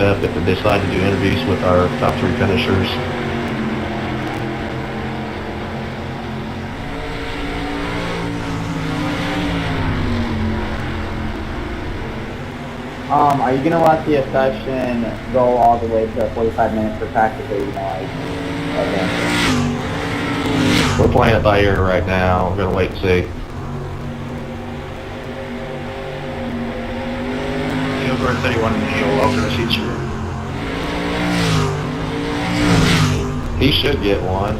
up if they decide to do interviews with our top 3 finishers. Are you gonna let the session go all the way to 45 minutes for practice, or are you gonna advance it? We're playing it by ear right now. We're gonna wait and see. Over 31 he'll welcome the feature. He should get one.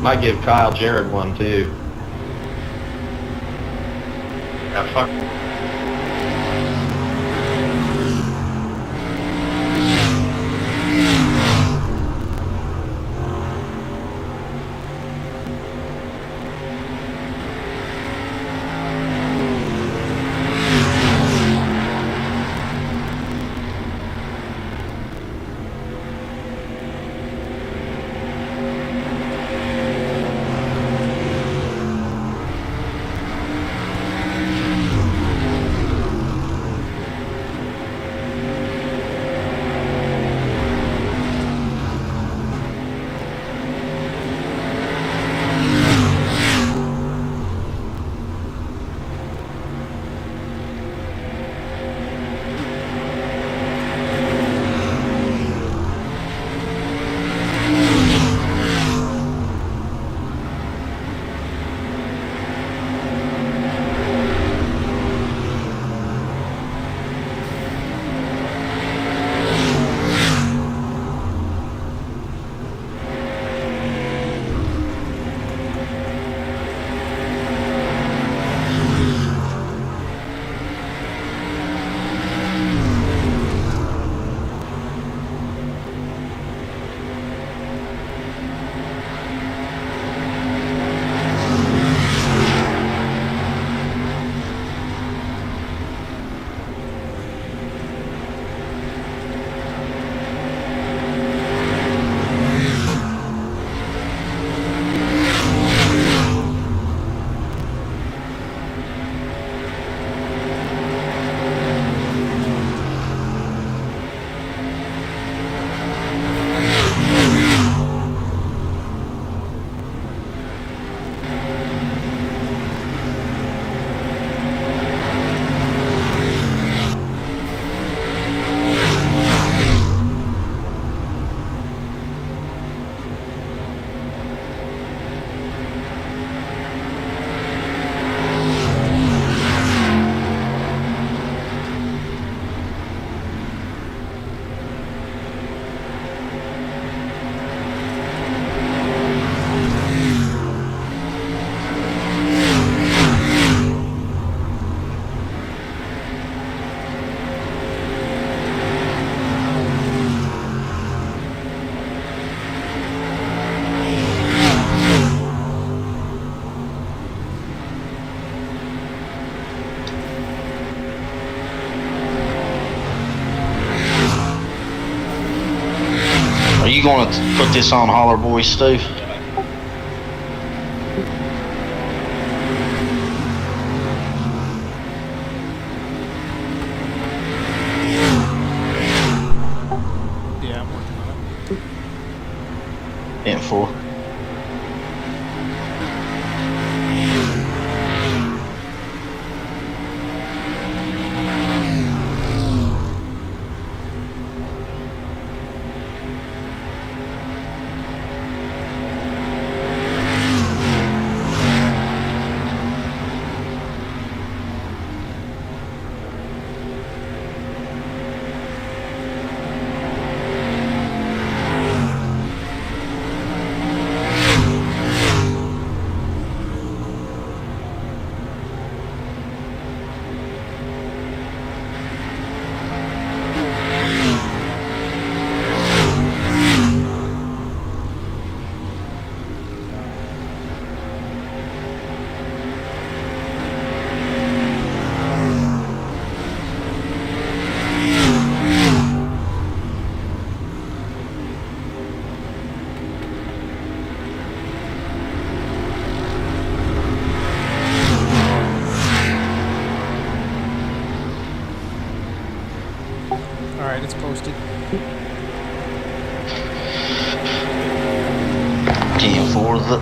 Might give Kyle Jarrett one too. Yeah, fuck. Are you going to put this on Holler Boys, Steve? Yeah, I'm working on it. Info. It's posted. 10-4.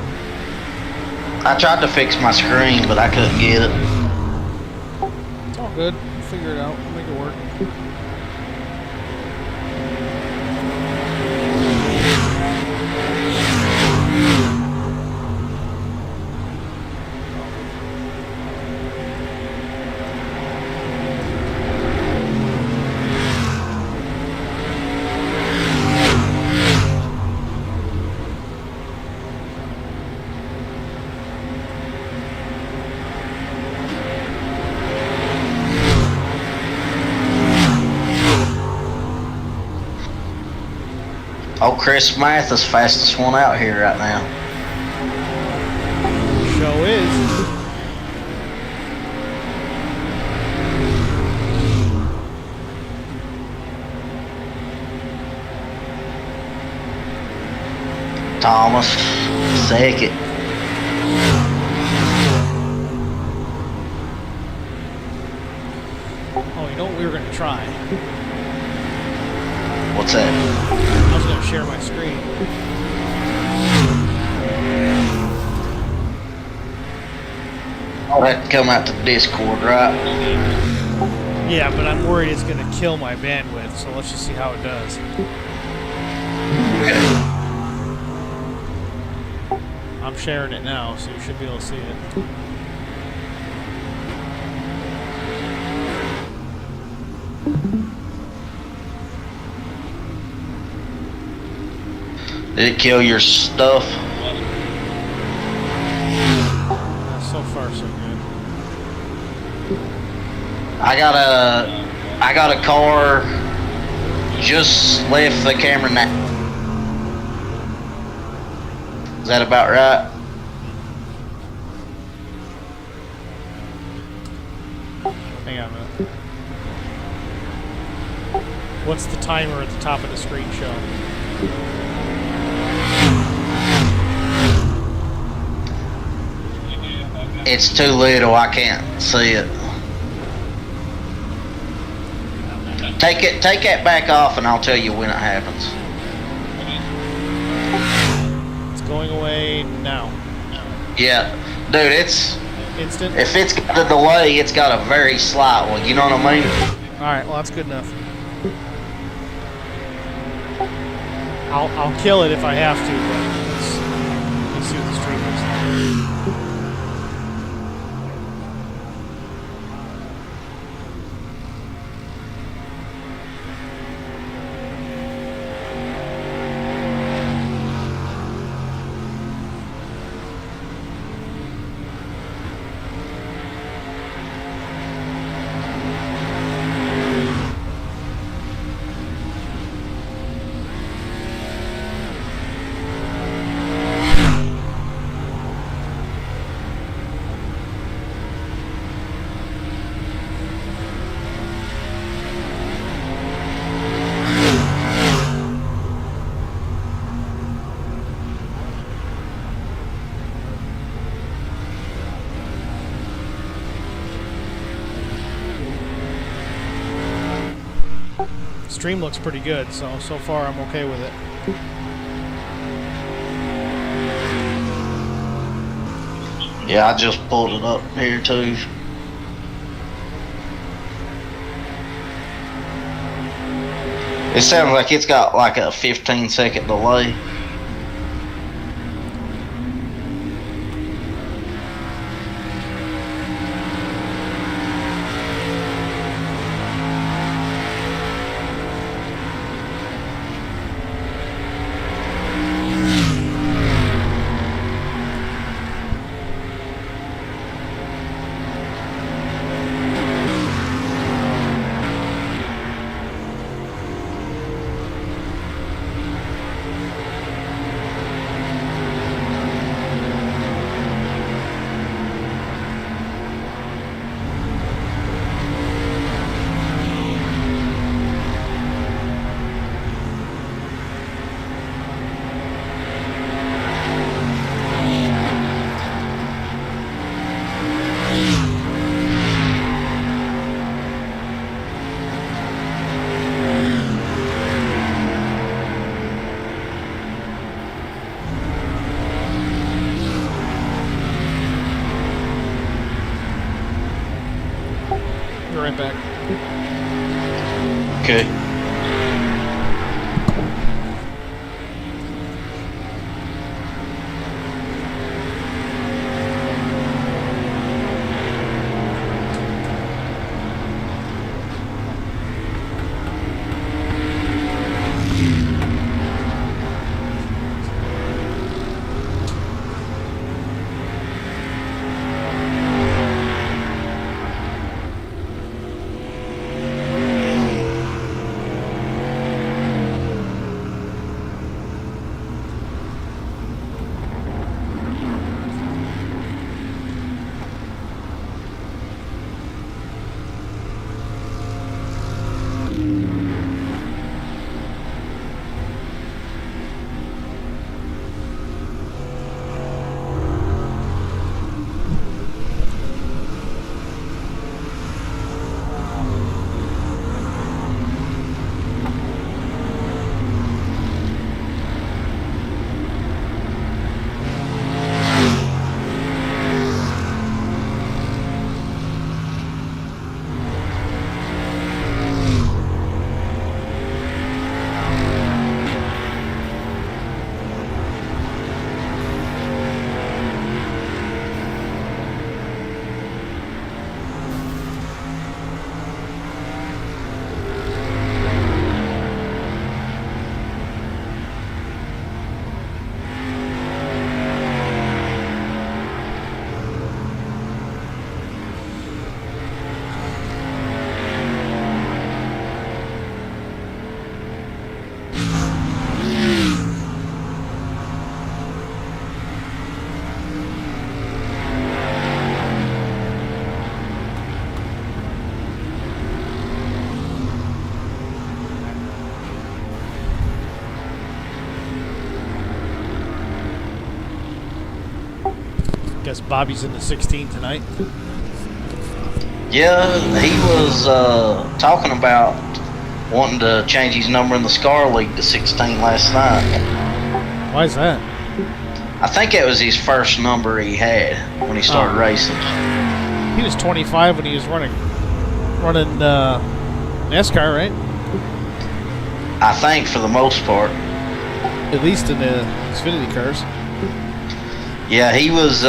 I tried to fix my screen, but I couldn't get it. It's all good. We'll figure it out. We'll make it work. Oh, Chris Mathis, fastest one out here right now. Show is. Thomas, second. Oh, you know what we were going to try? What's that? I was going to share my screen. Oh, that come out to Discord, right? Yeah, but I'm worried it's going to kill my bandwidth, so let's just see how it does. I'm sharing it now, so you should be able to see it. Did it kill your stuff? So far, so good. I got a car just left the camera now. Is that about right? Hang on a minute. What's the timer at the top of the screen show? It's too little, I can't see it. Take that back off and I'll tell you when it happens. It's going away now. Yeah, dude, it's, Instant? if it's got a delay, it's got a very slight one, you know what I mean? Alright, well that's good enough. I'll kill it if I have to, but let's see what the stream looks like. Stream looks pretty good, so far I'm okay with it. Yeah, I just pulled it up here too. It sounds like it's got like a 15-second delay. right back. Okay. Guess Bobby's in the 16 tonight. Yeah, he was talking about wanting to change his number in the SCAR League to 16 last night. Why is that? I think it was his first number he had when he started racing. He was 25 when he was running NASCAR, right? I think for the most part. At least in the Xfinity cars. Yeah, he was.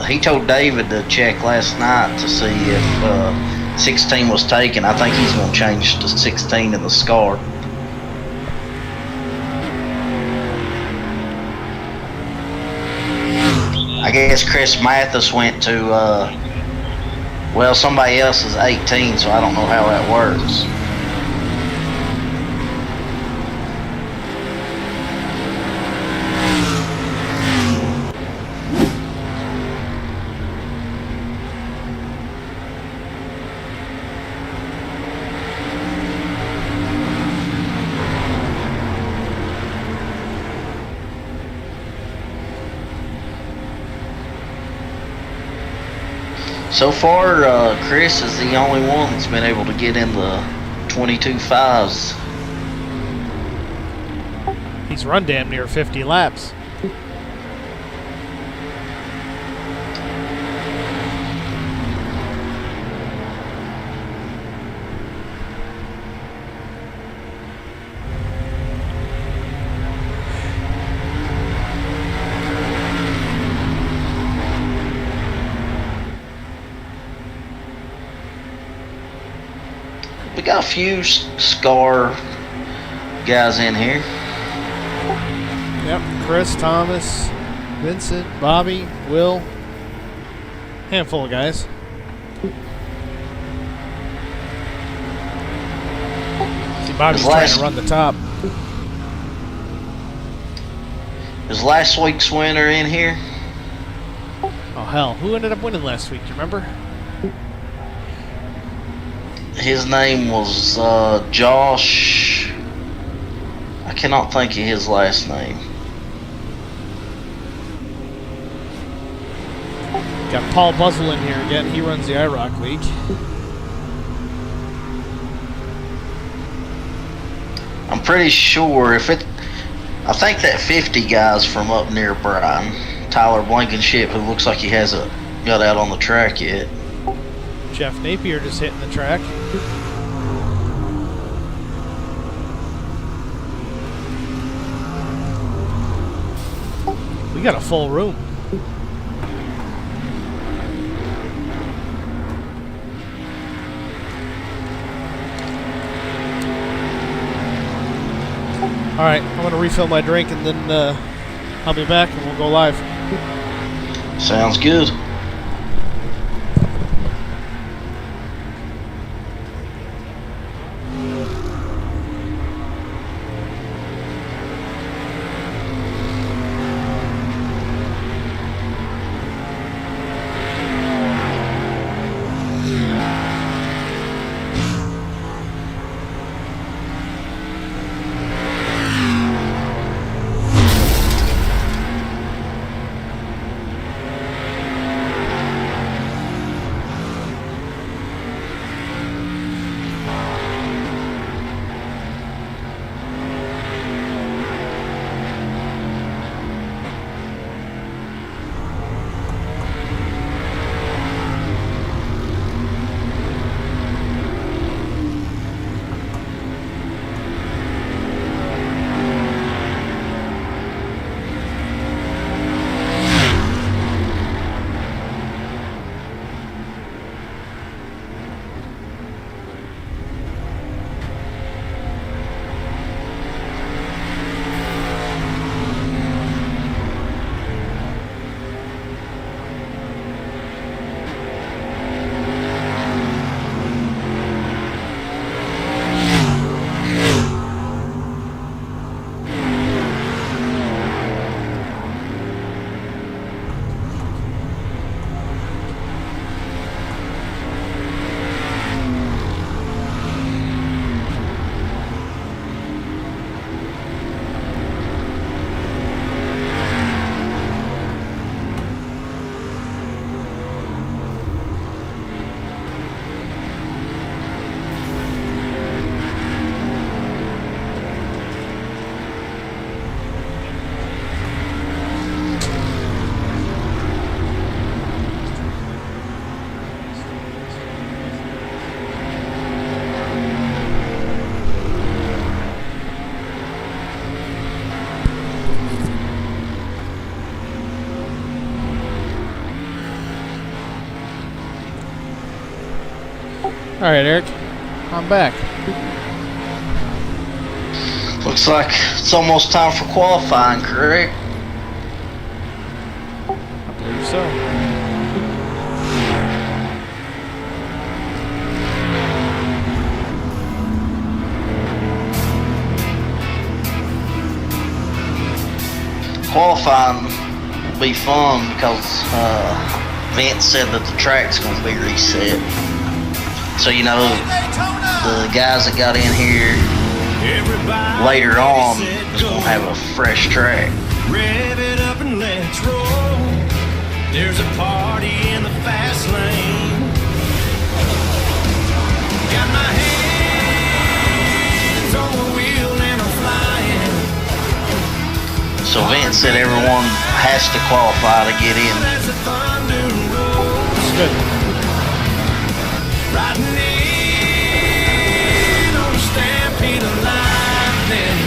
He told David to check last night to see if 16 was taken. I think he's going to change to 16 in the SCAR. I guess Chris Mathis went to. Well, somebody else is 18, so I don't know how that works. So far, Chris is the only one that's been able to get in the 22.5s. He's run damn near 50 laps. We got a few SCAR guys in here. Yep, Chris, Thomas, Vincent, Bobby, Will. Handful of guys. See, Bobby's trying to run the top. Is last week's winner in here? Oh, hell. Who ended up winning last week? Do you remember? His name was Josh. I cannot think of his last name. Got Paul Buzzle in here again. He runs the IROC League. I'm pretty sure if it... I think that 50 guy's from up near Brian. Tyler Blankenship, who looks like he hasn't got out on the track yet. Jeff Napier just hitting the track. We got a full room. Alright, I'm gonna refill my drink and then I'll be back and we'll go live. Sounds good. Alright, Eric. I'm back. Looks like it's almost time for qualifying, correct? I believe so. Qualifying will be fun because Vince said that the track's going to be reset. So, you know, the guys that got in here later on is going to have a fresh track. Rev it up and let's roll. There's a party in the fast lane. Got my hands on the wheel and I'm flying. So Vince said everyone has to qualify to get in. As the thunder rolls. Good. Riding in on a stampede of lightning.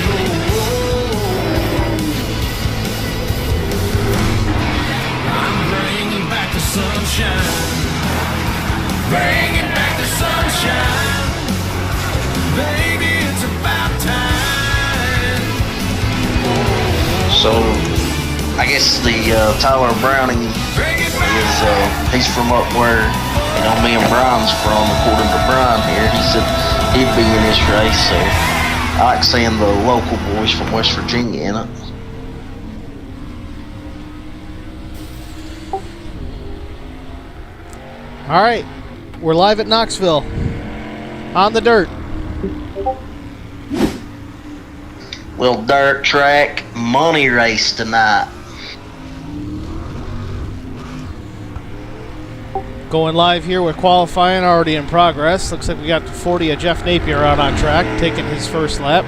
I'm bringing back the sunshine. Bringing back the sunshine. Baby, it's about time. So I guess the Tyler Browning is he's from up where, you know, me and Brian's from, according to Brian here. He said he'd be in this race, so I like seeing the local boys from West Virginia in it. All right, we're live at Knoxville on the dirt. Little dirt track money race tonight. Going live here with qualifying already in progress. Looks like we got the 40 of Jeff Napier out on track, taking his first lap.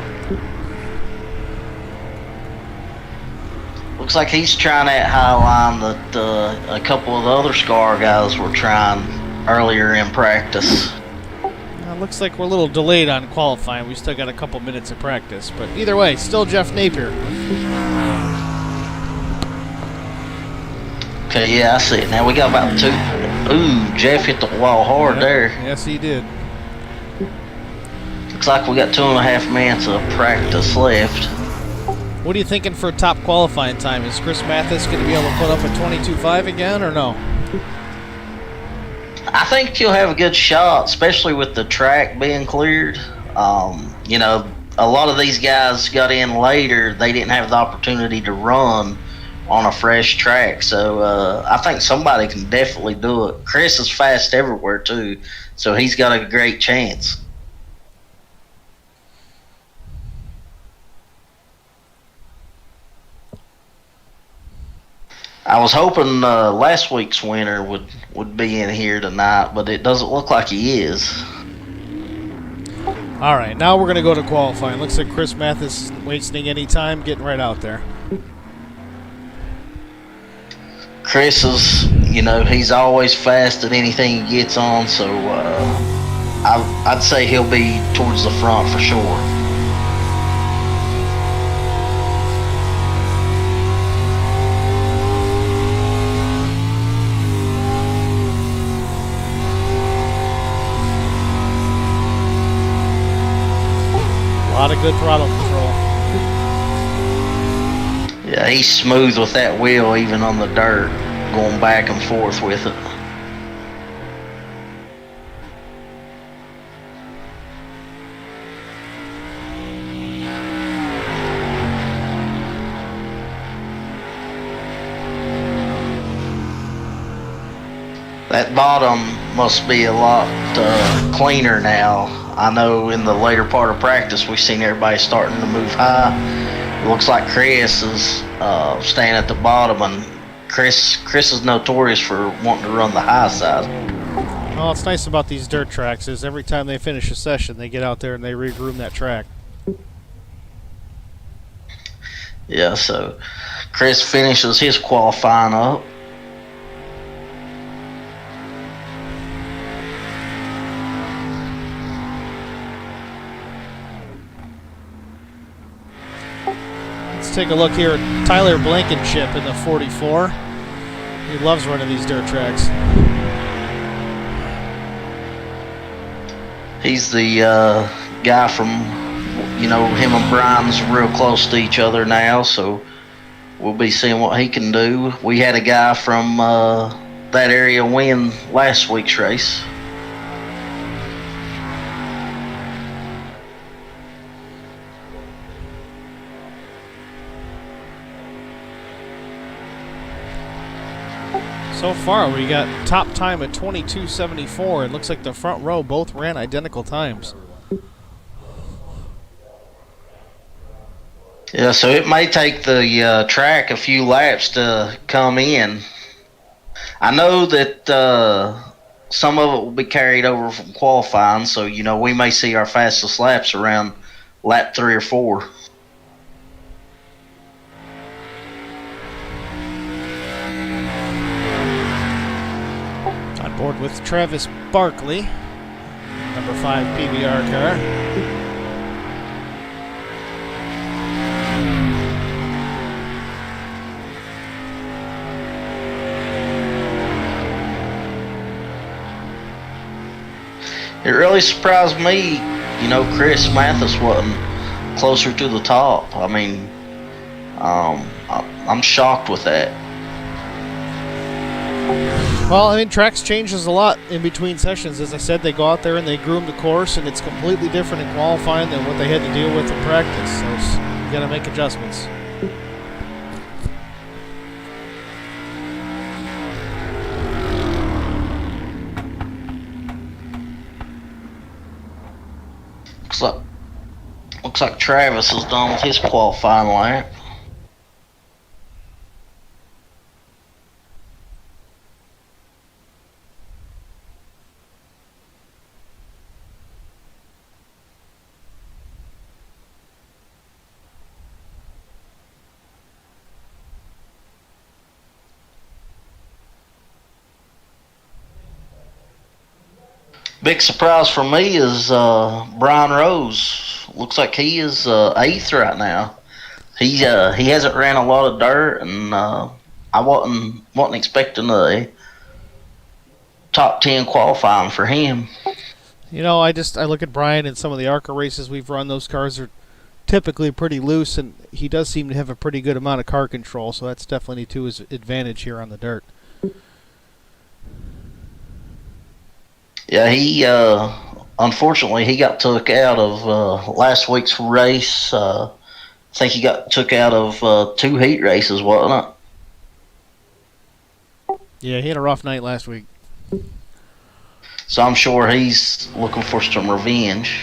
Looks like he's trying that high line that a couple of the other Scar guys were trying earlier in practice. Looks like we're a little delayed on qualifying. We still got a couple minutes of practice. But either way, still Jeff Napier. Okay, yeah, I see it now. We got about 2. Ooh, Jeff hit the wall hard there. Yes, he did. Looks like we got 2.5 minutes of practice left. What are you thinking for top qualifying time? Is Chris Mathis going to be able to put up a 22.5 again, or no? I think he'll have a good shot, especially with the track being cleared. You know, a lot of these guys got in later. They didn't have the opportunity to run on a fresh track. So I think somebody can definitely do it. Chris is fast everywhere, too. So he's got a great chance. I was hoping last week's winner would be in here tonight, but it doesn't look like he is. All right, now we're going to go to qualifying. Looks like Chris Mathis isn't wasting any time, getting right out there. Chris is, you know, he's always fast at anything he gets on, so I'd say he'll be towards the front for sure. A lot of good throttle control. Yeah, he's smooth with that wheel, even on the dirt, going back and forth with it. That bottom must be a lot cleaner now. I know in the later part of practice we've seen everybody starting to move high. It looks like Chris is staying at the bottom, and Chris is notorious for wanting to run the high side. Well, what's nice about these dirt tracks is every time they finish a session, they get out there and they regroom that track. Yeah, so Chris finishes his qualifying up. Let's take a look here at Tyler Blankenship in the 44. He loves running these dirt tracks. He's the guy from, you know, him and Brian's real close to each other now, so we'll be seeing what he can do. We had a guy from that area win last week's race. So far, we got top time at 22:74. It looks like the front row both ran identical times. Yeah, so it may take the track a few laps to come in. I know that some of it will be carried over from qualifying, so, you know, we may see our fastest laps around lap 3 or 4. On board with Travis Barkley, number 5 PBR car. It really surprised me, you know, Chris Mathis wasn't closer to the top. I mean, I'm shocked with that. Well, I mean, tracks changes a lot in between sessions. As I said, they go out there and they groom the course, and it's completely different in qualifying than what they had to deal with in practice. So you got to make adjustments. Looks like Travis is done with his qualifying lap. Big surprise for me is Brian Rose. Looks like he is 8th right now. He hasn't ran a lot of dirt, and I wasn't expecting a top 10 qualifying for him. You know, I look at Brian and some of the ARCA races we've run. Those cars are typically pretty loose, and he does seem to have a pretty good amount of car control, so that's definitely to his advantage here on the dirt. Yeah, he unfortunately he got took out of last week's race. I think he got took out of 2 heat races, wasn't it? Yeah, he had a rough night last week. So I'm sure he's looking for some revenge.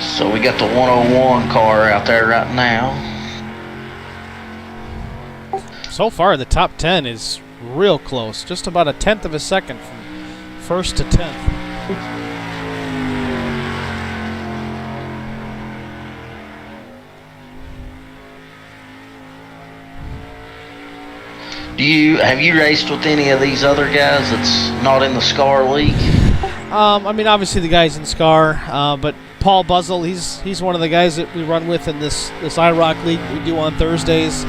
So we got the 101 car out there right now. So far, the top 10 is real close. Just about a tenth of a second from first to 10th. Have you raced with any of these other guys that's not in the SCAR league? I mean, obviously the guys in SCAR, but Paul Buzzell, he's one of the guys that we run with in this IROC league we do on Thursdays.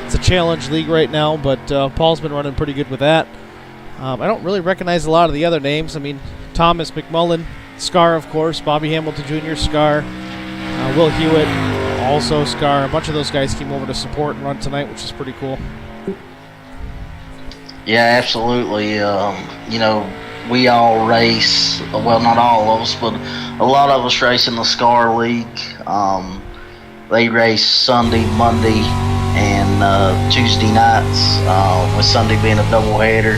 It's a challenge league right now, but Paul's been running pretty good with that. I don't really recognize a lot of the other names. I mean, Thomas McMullen, SCAR, of course, Bobby Hamilton Jr., SCAR, Will Hewitt, also SCAR. A bunch of those guys came over to support and run tonight, which is pretty cool. Yeah, absolutely. You know, we all race, well, not all of us, but a lot of us race in the SCAR league. They race Sunday, Monday, and Tuesday nights, with Sunday being a doubleheader.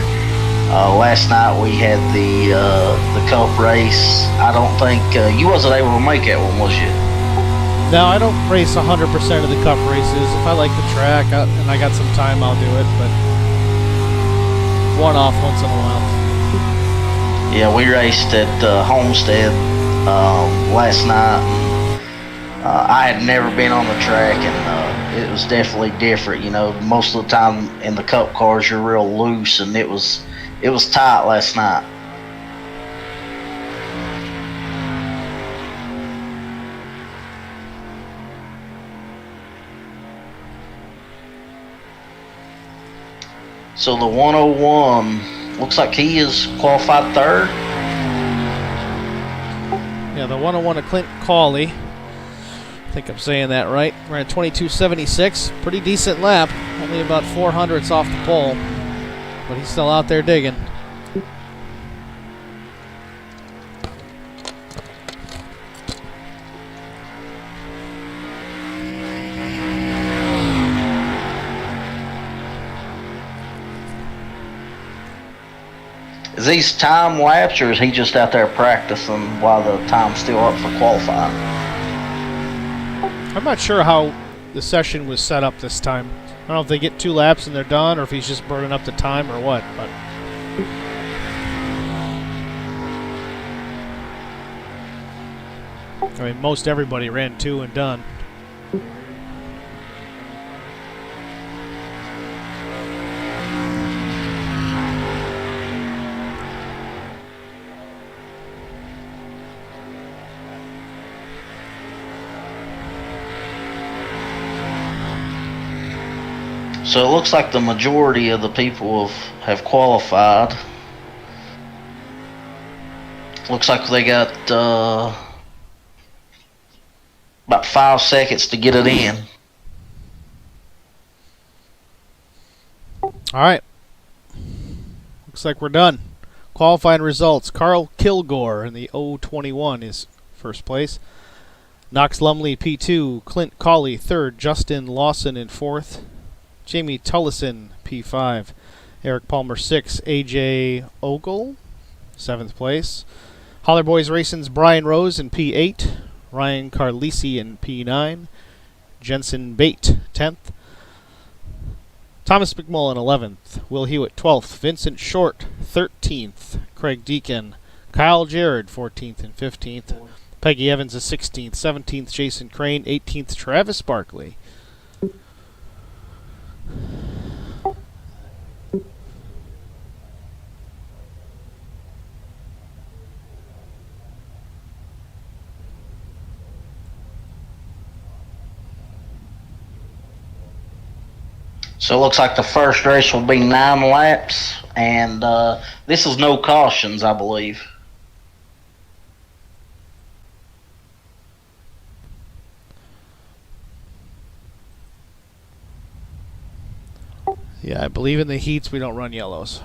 Last night we had the Cup race. I don't think you wasn't able to make that one, was you? No, I don't race 100% of the Cup races. If I like the track and I got some time, I'll do it, but one-off once in a while. Yeah, we raced at Homestead last night. I had never been on the track, and it was definitely different. You know, most of the time in the Cup cars, you're real loose, and it was tight last night. So the 101 looks like he is qualified 3rd. Yeah, the 101 of Clint Cawley. I think I'm saying that right. We're at 22.76. Pretty decent lap. Only about 400ths off the pole. But he's still out there digging. Is these time laps, or is he just out there practicing while the time's still up for qualifying? I'm not sure how the session was set up this time. I don't know if they get 2 laps and they're done, or if he's just burning up the time or what. But I mean, most everybody ran 2 and done. So it looks like the majority of the people have qualified. Looks like they got about 5 seconds to get it in. All right. Looks like we're done. Qualifying results. Carl Kilgore in the 021 is first place. Knox Lumley P2. Clint Cawley 3rd. Justin Lawson in 4th. Jamie Tullison, P5. Eric Palmer, 6. AJ Ogle, 7th place. Holler Boys Racing's Brian Rose in P8. Ryan Carlisi in P9. Jensen Bate, 10th. Thomas McMullen, 11th. Will Hewitt, 12th. Vincent Short, 13th. Craig Deacon. Kyle Jared, 14th and 15th. Peggy Evans is 16th. 17th, Jason Crane. 18th, Travis Barkley. So it looks like the first race will be 9 laps, and this is no cautions, I believe. Yeah, I believe in the heats we don't run yellows.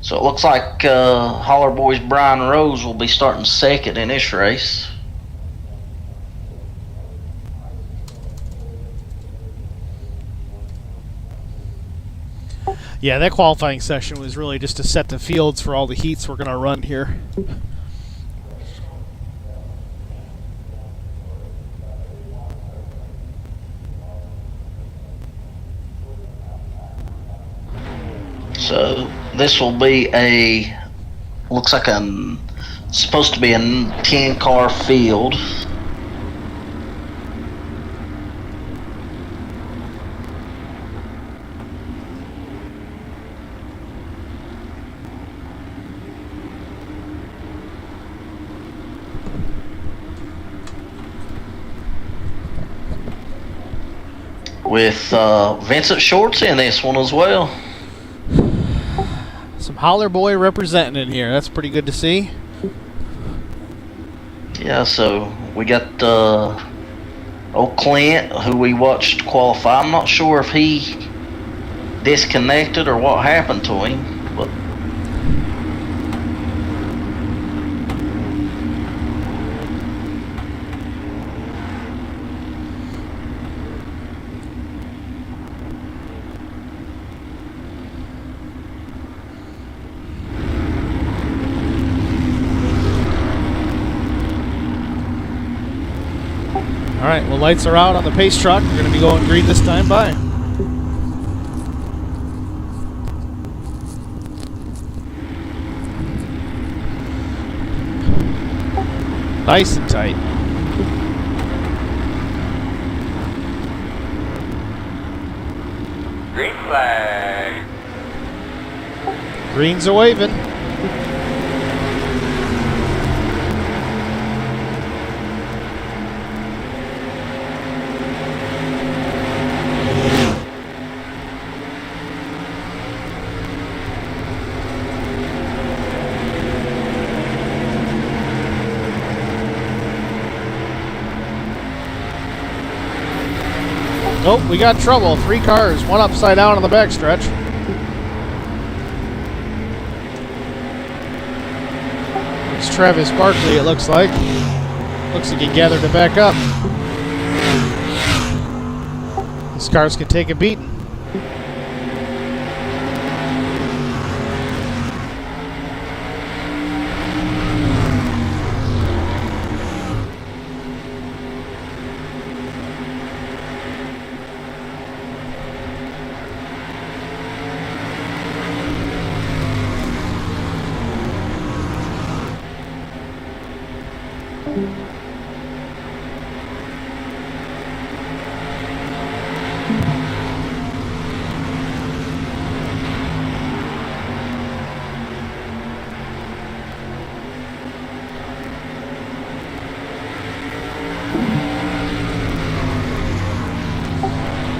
So it looks like Holler Boys Brian Rose will be starting second in this race. Yeah, that qualifying session was really just to set the fields for all the heats we're going to run here. So this will be looks like supposed to be a 10-car field. With Vincent Shorts in this one as well. Some Holler Boy representing in here. That's pretty good to see. Yeah, so we got old Clint, who we watched qualify. I'm not sure if he disconnected or what happened to him, but Alright, well, lights are out on the pace truck. We're going to be going green this time. Bye. Nice and tight. Green flag. Greens are waving. Oh, we got trouble. 3 cars, one upside down on the backstretch. It's Travis Barkley, it looks like. Looks like he gathered to back up. These cars can take a beating.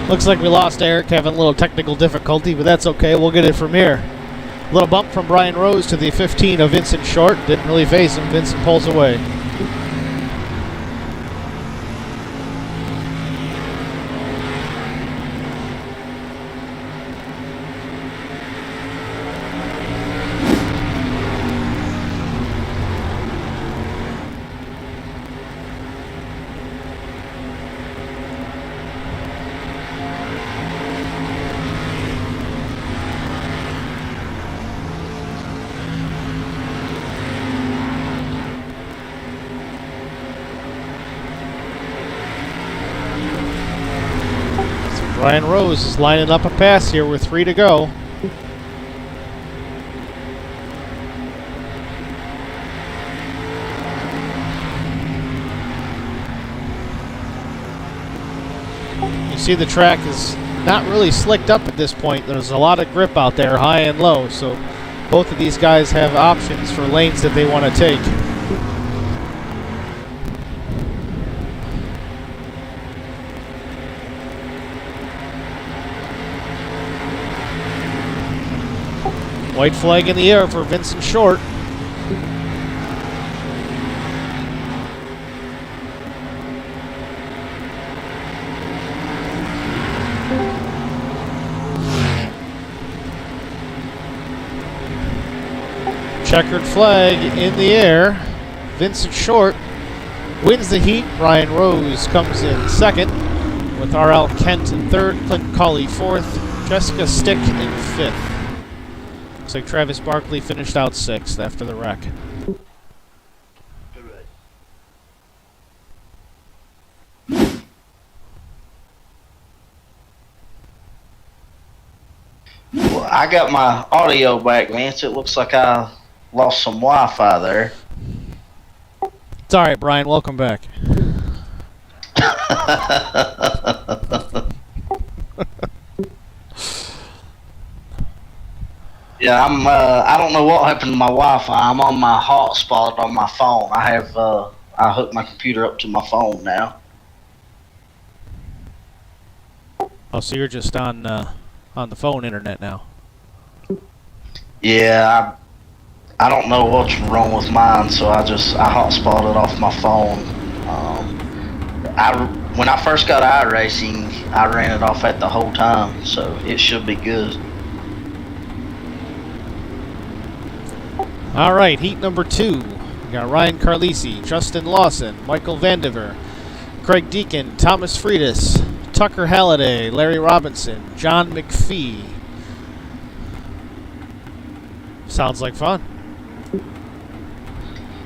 Looks like we lost Eric, having a little technical difficulty, but that's okay. We'll get it from here. A little bump from Brian Rose to the 15 of Vincent Short. Didn't really face him. Vincent pulls away. Ryan Rose is lining up a pass here with 3 to go. You see the track is not really slicked up at this point. There's a lot of grip out there, high and low, so both of these guys have options for lanes that they want to take. White flag in the air for Vincent Short. Checkered flag in the air. Vincent Short wins the heat. Ryan Rose comes in second, with R.L. Kent in third, Clint Colley fourth, Jessica Stick in fifth. Looks like Travis Barkley finished out sixth after the wreck. Well, I got my audio back, Vance. It looks like I lost some Wi-Fi there. It's all right, Brian. Welcome back. Yeah, I don't know what happened to my Wi-Fi. I'm on my hotspot on my phone. I hooked my computer up to my phone now. Oh, so you're just on the phone internet now. Yeah, I don't know what's wrong with mine, so I hotspotted off my phone. When I first got iRacing, I ran it off at the whole time, so it should be good. All right, heat number 2. We got Ryan Carlisi, Justin Lawson, Michael Vandiver, Craig Deacon, Thomas Friedis, Tucker Halliday, Larry Robinson, John McPhee. Sounds like fun.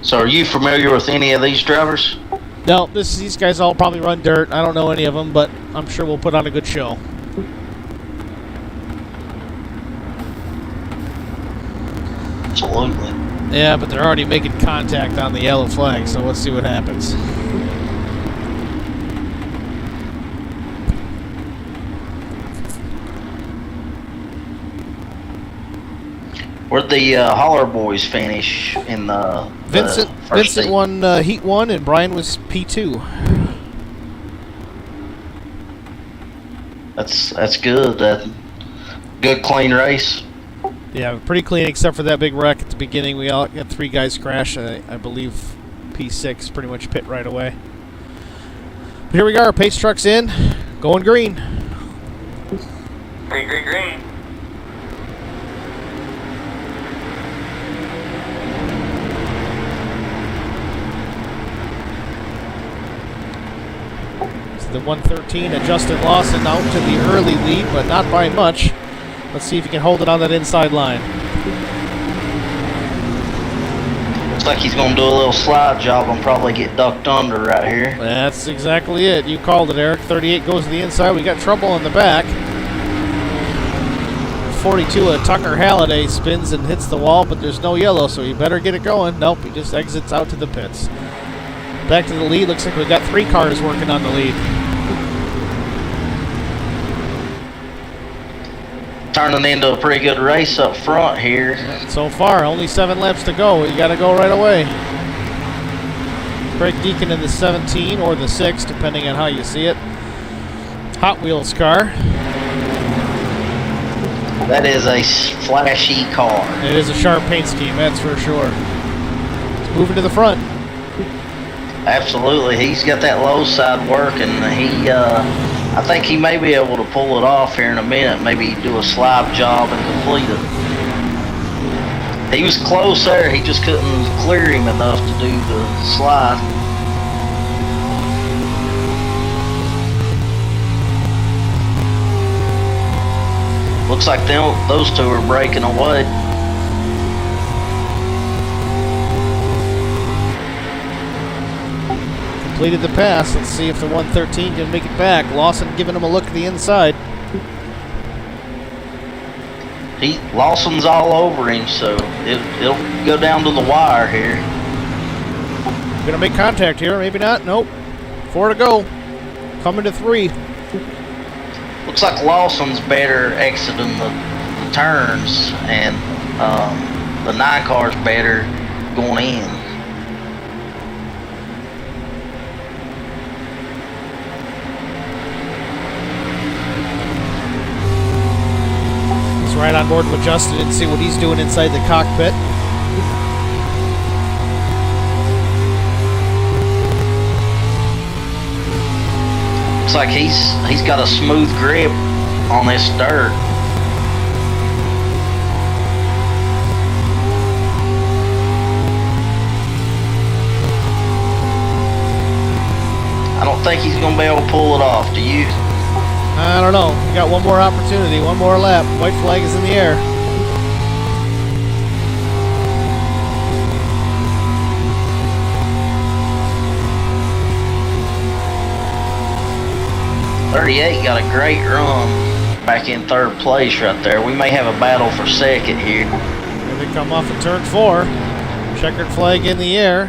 So are you familiar with any of these drivers? No, these guys all probably run dirt. I don't know any of them, but I'm sure we'll put on a good show. Absolutely. Yeah, but they're already making contact on the yellow flag, so let's see what happens. Where'd the Holler Boys finish in the Vincent first heat? won Heat 1 and Brian was P2. That's good. Good clean race. Yeah, pretty clean except for that big wreck at the beginning. We all had 3 guys crash. I believe P6 pretty much pit right away. But here we go. Our pace truck's in. Going green. Green, green, green. It's the 113 and Justin Lawson out to the early lead, but not by much. Let's see if he can hold it on that inside line. Looks like he's gonna do a little slide job and probably get ducked under right here. That's exactly it. You called it, Eric. 38 goes to the inside. We got trouble in the back. 42 Tucker Halliday spins and hits the wall, but there's no yellow, so you better get it going. Nope, he just exits out to the pits. Back to the lead. Looks like we've got 3 cars working on the lead. Turning into a pretty good race up front here. So far, only 7 laps to go. You got to go right away. Craig Deacon in the 17 or the 6, depending on how you see it. Hot Wheels car. That is a flashy car. It is a sharp paint scheme, that's for sure. It's moving to the front. Absolutely, he's got that low side working. I think he may be able to pull it off here in a minute. Maybe do a slide job and complete it. He was close there. He just couldn't clear him enough to do the slide. Looks like those 2 are breaking away. completed the pass. Let's see if the 113 can make it back. Lawson giving him a look at the inside. Lawson's all over him, so it'll go down to the wire here. Gonna make contact here, maybe not. Nope. 4 to go. Coming to 3. Looks like Lawson's better exiting the turns, and the 9 car's better going in. He's right on board with Justin and see what he's doing inside the cockpit. Looks like he's got a smooth grip on this dirt. I don't think he's gonna be able to pull it off. Do you? I don't know. We got one more opportunity, one more lap. White flag is in the air. .38 got a great run back in 3rd place right there. We may have a battle for 2nd here. Here they come off of turn 4. Checkered flag in the air.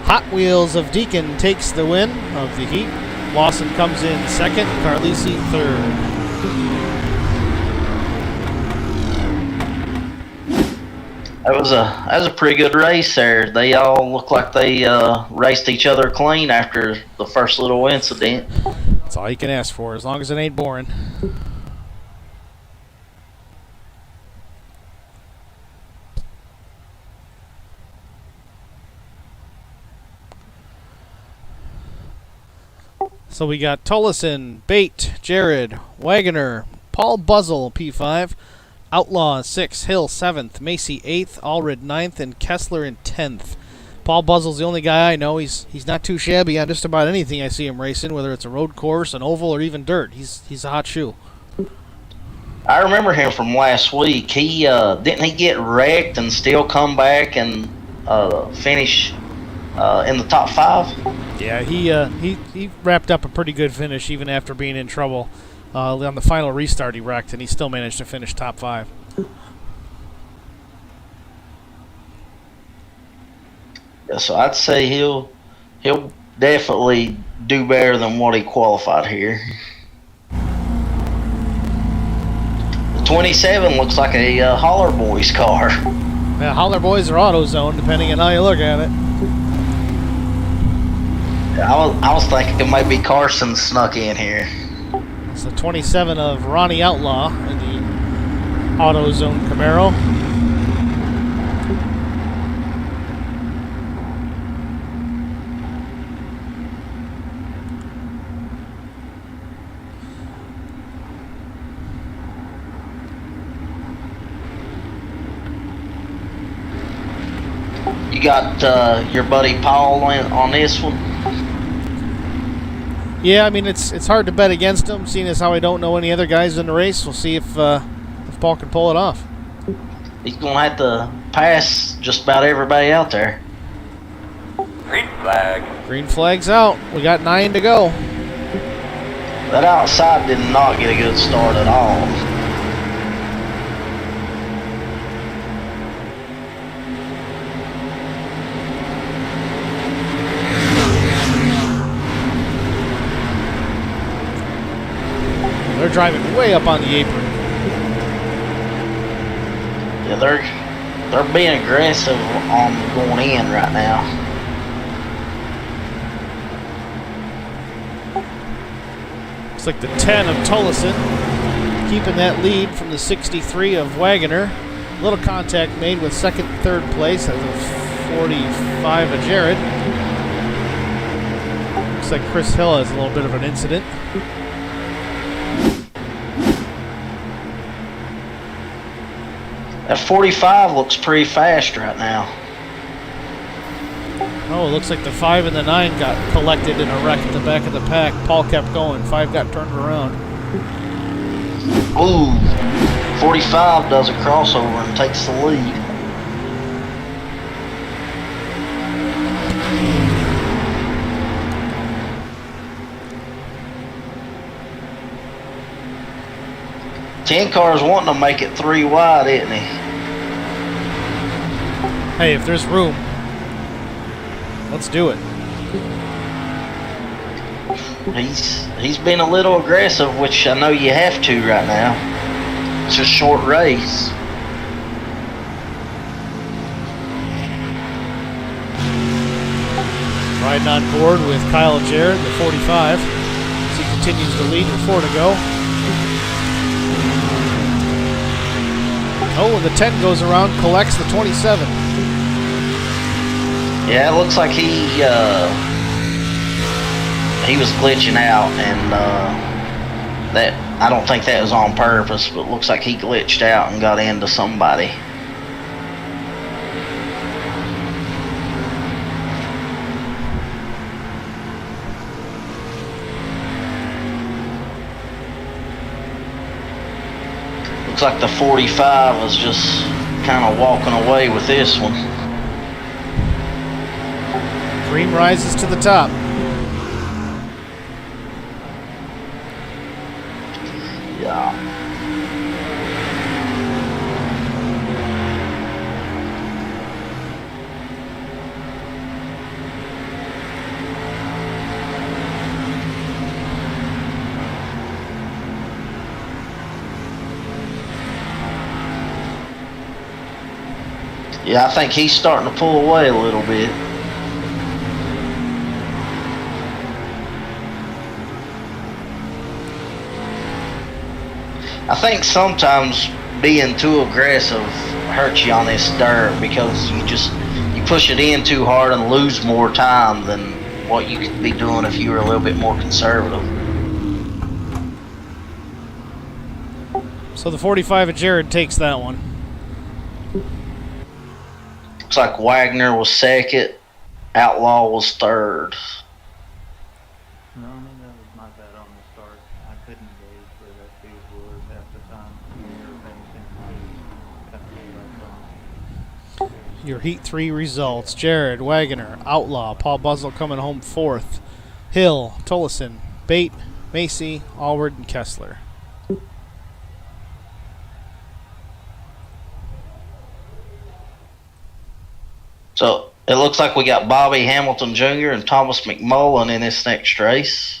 Hot Wheels of Deacon takes the win of the heat. Lawson comes in 2nd, Carlisi 3rd. That was a pretty good race there. They all look like they raced each other clean after the first little incident. That's all you can ask for, as long as it ain't boring. So we got Tollison, Bate, Jared, Wagoner, Paul Buzzle, P5, Outlaw 6, Hill 7th, Macy 8th, Allred 9th, and Kessler in 10th. Paul Buzzle's the only guy I know. He's not too shabby on just about anything I see him racing, whether it's a road course, an oval, or even dirt. He's a hot shoe. I remember him from last week. He didn't he get wrecked and still come back and finish in the top 5? Yeah, he wrapped up a pretty good finish even after being in trouble. On the final restart, he wrecked, and he still managed to finish top 5. Yeah, so I'd say he'll definitely do better than what he qualified here. The 27 looks like a Holler Boys car. Yeah, Holler Boys are AutoZone, depending on how you look at it. I was thinking maybe Carson snuck in here. It's the 27 of Ronnie Outlaw in the AutoZone Camaro. You got your buddy Paul on this one? Yeah, I mean it's hard to bet against him, seeing as how I don't know any other guys in the race. We'll see if Paul can pull it off. He's gonna have to pass just about everybody out there. Green flag. Green flag's out. We got 9 to go. That outside did not get a good start at all. They're driving way up on the apron. Yeah, they're being aggressive on going in right now. Looks like the 10 of Tollison keeping that lead from the 63 of Wagoner. Little contact made with 2nd, 3rd place as of 45 of Jared. Looks like Chris Hill has a little bit of an incident. That 45 looks pretty fast right now. Oh, it looks like the 5 and the 9 got collected in a wreck at the back of the pack. Paul kept going. 5 got turned around. Ooh, 45 does a crossover and takes the lead. 10 car's wanting to make it 3 wide, isn't he? Hey, if there's room, let's do it. He's been a little aggressive, which I know you have to right now. It's a short race. Riding on board with Kyle Jarrett, the 45, as he continues to lead with 4 to go. Oh, and the 10 goes around, collects the 27. Yeah, it looks like he was glitching out, and that I don't think that was on purpose, but it looks like he glitched out and got into somebody. Looks like the 45 was just kind of walking away with this one. Green rises to the top. Yeah. Yeah, I think he's starting to pull away a little bit. I think sometimes being too aggressive hurts you on this dirt because you push it in too hard and lose more time than what you could be doing if you were a little bit more conservative. So the 45 of Jared takes that one. Looks like Wagner was second, Outlaw was third. No, I mean, that was my bad on the start. I couldn't gauge where that speed was half the time. Your Heat 3 results. Jared, Wagner, Outlaw, Paul Buzzle coming home 4th. Hill, Tollison, Bate, Macy, Allward, and Kessler. So it looks like we got Bobby Hamilton Jr. and Thomas McMullen in this next race.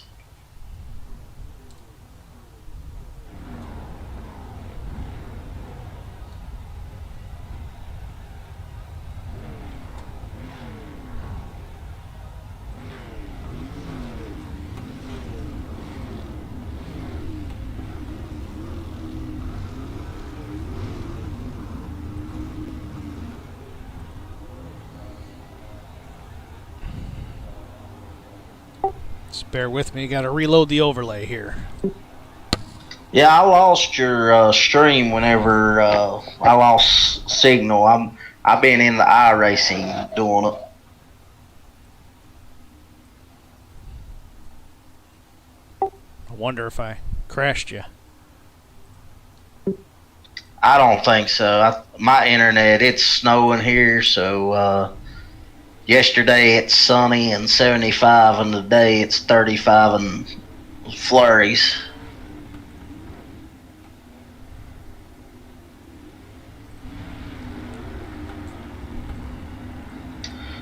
Just bear with me, gotta reload the overlay here. Yeah, I lost your stream whenever I lost signal. I've been in the iRacing doing it. I wonder if I crashed you. I don't think so. My internet, it's snowing here, so yesterday it's sunny and 75, and today it's 35 and flurries.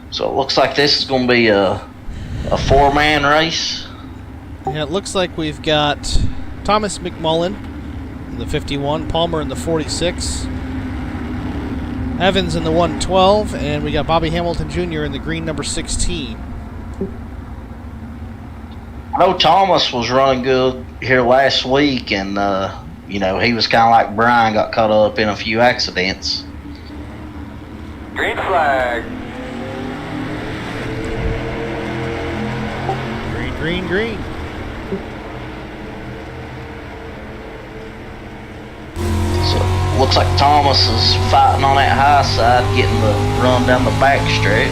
So it looks like this is going to be a 4-man race. Yeah, it looks like we've got Thomas McMullen in the 51, Palmer in the 46, Evans in the 112, and we got Bobby Hamilton Jr. in the green number 16. I know Thomas was running good here last week, and he was kind of like Brian, got caught up in a few accidents. Green flag. Green, green, green. So looks like Thomas is fighting on that high side, getting the run down the back stretch.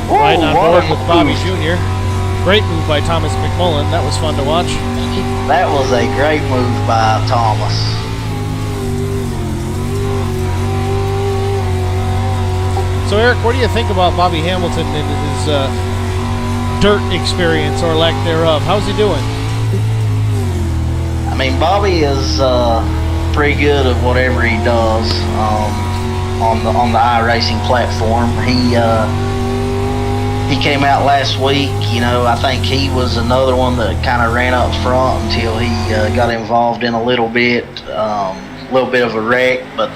Riding on What board a with Bobby move. Jr. Great move by Thomas McMullen. That was fun to watch. That was a great move by Thomas. So Eric, what do you think about Bobby Hamilton and his dirt experience or lack thereof? How's he doing? I mean, Bobby is pretty good at whatever he does on the iRacing platform. He came out last week. You know, I think he was another one that kind of ran up front until he got involved in a little bit of a wreck. But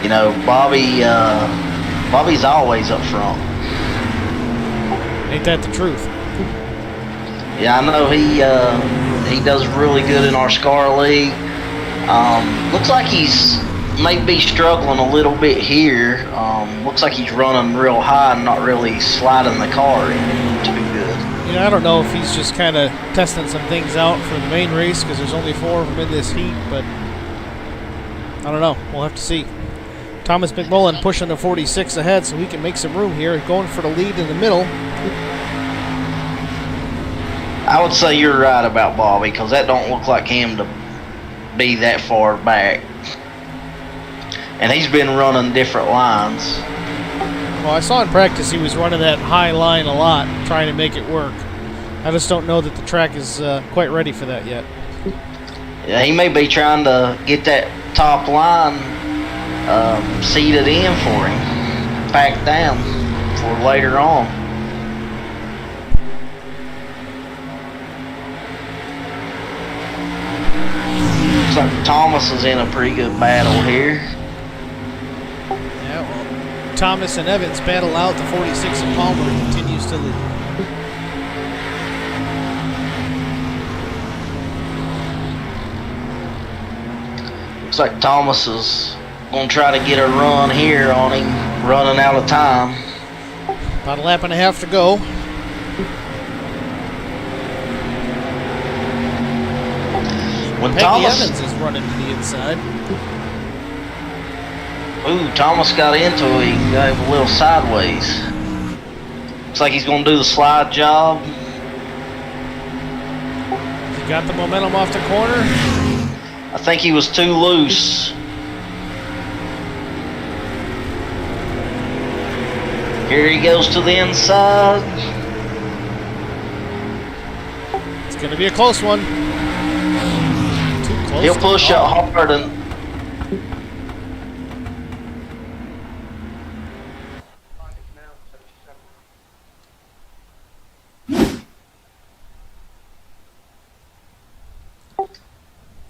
you know, Bobby's always up front. Ain't that the truth? Yeah, I know he does really good in our SCAR league. Looks like he's maybe struggling a little bit here. Looks like he's running real high and not really sliding the car in too good. You know, I don't know if he's just kind of testing some things out for the main race because there's only 4 of them in this heat, but I don't know. We'll have to see. Thomas McMullen pushing the 46 ahead so he can make some room here, going for the lead in the middle. I would say you're right about Bobby, because that don't look like him to be that far back. And he's been running different lines. Well, I saw in practice he was running that high line a lot, trying to make it work. I just don't know that the track is quite ready for that yet. Yeah, he may be trying to get that top line seated in for him, packed down for later on. Looks like Thomas is in a pretty good battle here. Yeah, well, Thomas and Evans battle out. The 46 and Palmer continues to lead. Looks like Thomas is going to try to get a run here on him, running out of time. About a lap and a half to go. When Peggy Thomas Evans is running to the inside. Ooh, Thomas got into it. He got him a little sideways. Looks like he's going to do the slide job. He got the momentum off the corner. I think he was too loose. Here he goes to the inside. It's going to be a close one. Too close. He'll push it hard and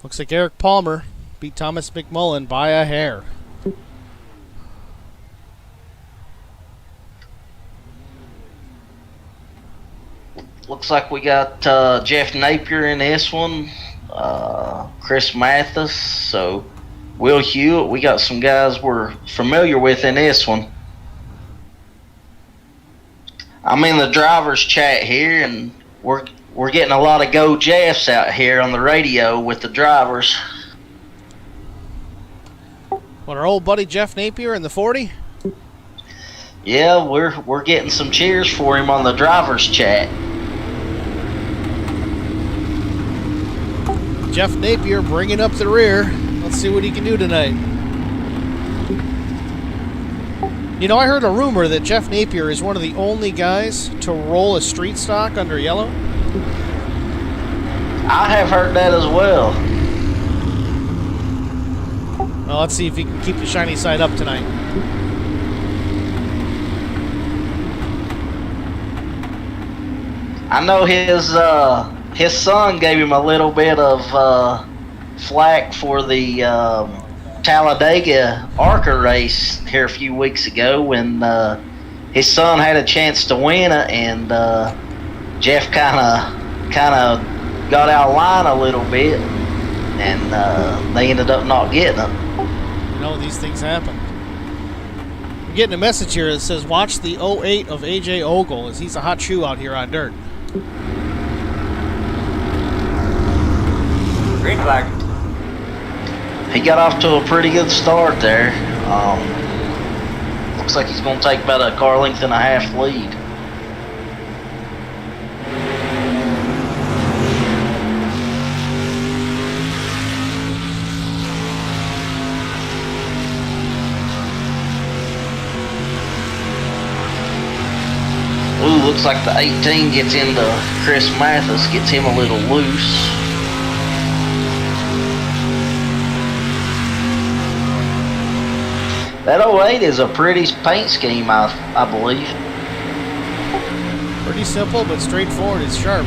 Looks like Eric Palmer beat Thomas McMullen by a hair. looks like we got Jeff Napier in this one, Chris Mathis, so Will Hewitt. We got some guys we're familiar with in this one. I'm in the driver's chat here, and we're getting a lot of Go Jeffs out here on the radio with the drivers. What, our old buddy Jeff Napier in the 40? Yeah, we're getting some cheers for him on the driver's chat. Jeff Napier bringing up the rear. Let's see what he can do tonight. You know, I heard a rumor that Jeff Napier is one of the only guys to roll a street stock under yellow. I have heard that as well. Well, let's see if he can keep the shiny side up tonight. I know his son gave him a little bit of flack for the Talladega ARCA race here a few weeks ago when his son had a chance to win it, and Jeff kind of got out of line a little bit, and they ended up not getting it. You know, these things happen. I'm getting a message here that says, watch the 08 of AJ Ogle, as he's a hot shoe out here on dirt. Green flag. He got off to a pretty good start there. Looks like he's going to take about a car length and a half lead. Ooh, looks like the 18 gets into Chris Mathis, gets him a little loose. That '08 is a pretty paint scheme, I believe. Pretty simple, but straightforward. It's sharp.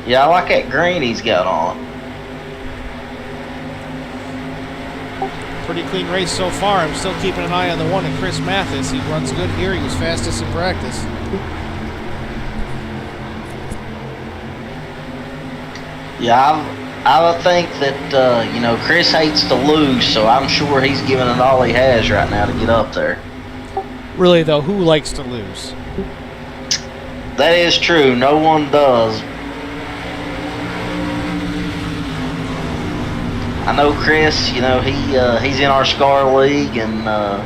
Yeah, I like that green he's got on it. Pretty clean race so far. I'm still keeping an eye on the one at Chris Mathis. He runs good here. He was fastest in practice. Yeah, I would think that, you know, Chris hates to lose, so I'm sure he's giving it all he has right now to get up there. Really, though, who likes to lose? That is true. No one does. I know Chris, you know, he's in our SCAR league, and